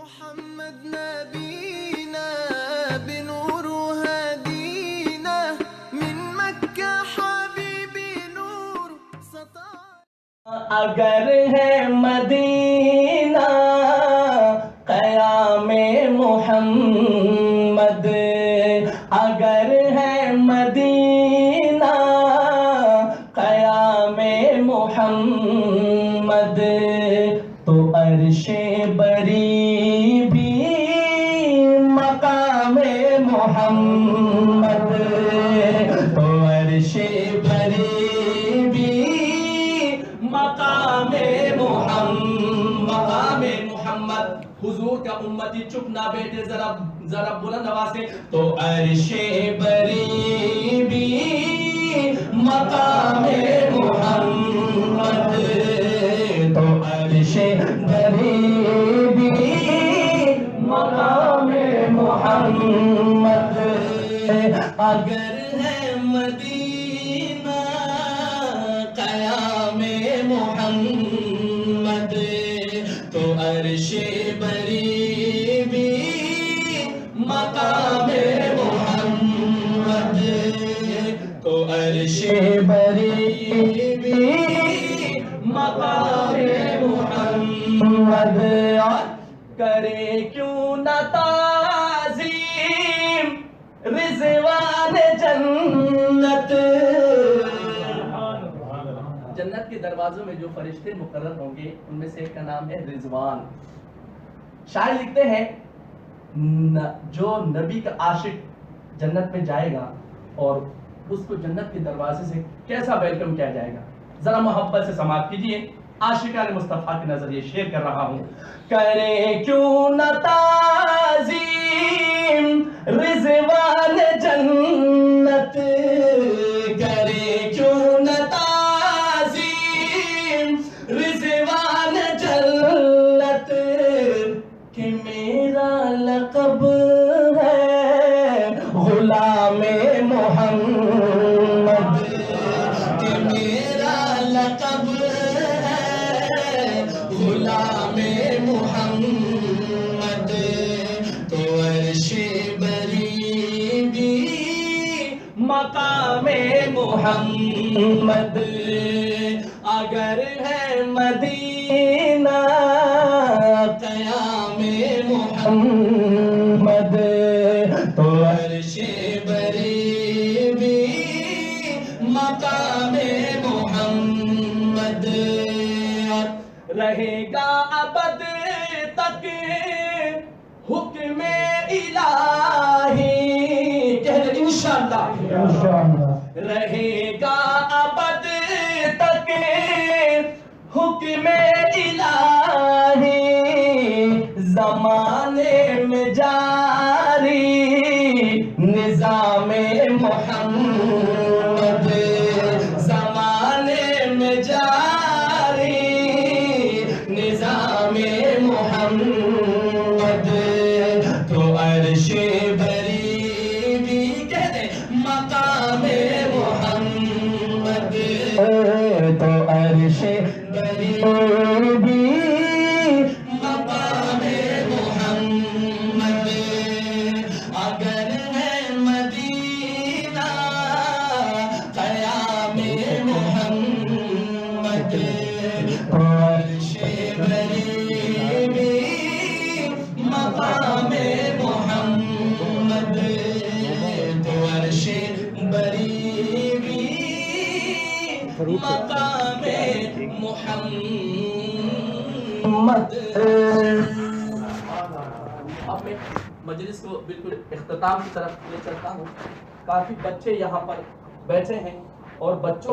محمد نبينا بنور هدينا من مكة حبيبي نور سطع. اگر ہے مدینہ قیام محمد، اگر ہے مدینہ قیام محمد، تو عرش بری بھی مقام محمد، تو عرش بری بھی مقام محمد. حضور کا امتی چپ نہ بیٹھے، ذرا بلند آواز سے. تو عرش بری بھی مقام محمد، تو عرش بری بھی مقام محمد. اگر ہے مدینہ قیام محمد، تو عرش بری بھی مقام محمد، تو عرش بری بھی مقام محمد. کرے کیوں نہ تعظیم رضوان جنت. جنت کے دروازوں میں جو فرشتے مقرر ہوں گے ان میں سے ایک کا نام ہے رضوان. شاعر لکھتے ہیں جو نبی کا عاشق جنت میں جائے گا اور اس کو جنت کے دروازے سے کیسا ویلکم کیا جائے گا. ذرا محبت سے سماعت کیجئے. عاشقان مصطفیٰ کے نظر یہ شعر کر رہا ہوں. کرے کیوں نہ تعظیم رضوان جنت، کرے کیوں نہ تعظیم رضوان جنت، کہ میرا لقب ہے غلام محمد، کہ میرا لقب ہے غلام محمد. تو عرش بری بھی مقام محمد. اگر ہے مدینہ قیام محمد، تو عرش بری بھی مقام محمد. رہے گا ابد تک حکم الہی، کہہ دیں انشاءاللہ. رہے گا ابد تک حکم الہی، زمانے میں جاری نظام محمد، زمانے میں جاری نظام محمد. تو عرش بری بھی کہہ دیں مقام محمد، تو عرش بری بھی مقام محمد. اگر ہے مدینہ قیام محمد، تو عرش بری بھی مقام محمد، تو عرش بری بھی مقام محمد. اب میں مجلس کو بالکل اختتام کی طرف لے چلتا ہوں. کافی بچے یہاں پر بیٹھے ہیں اور بچوں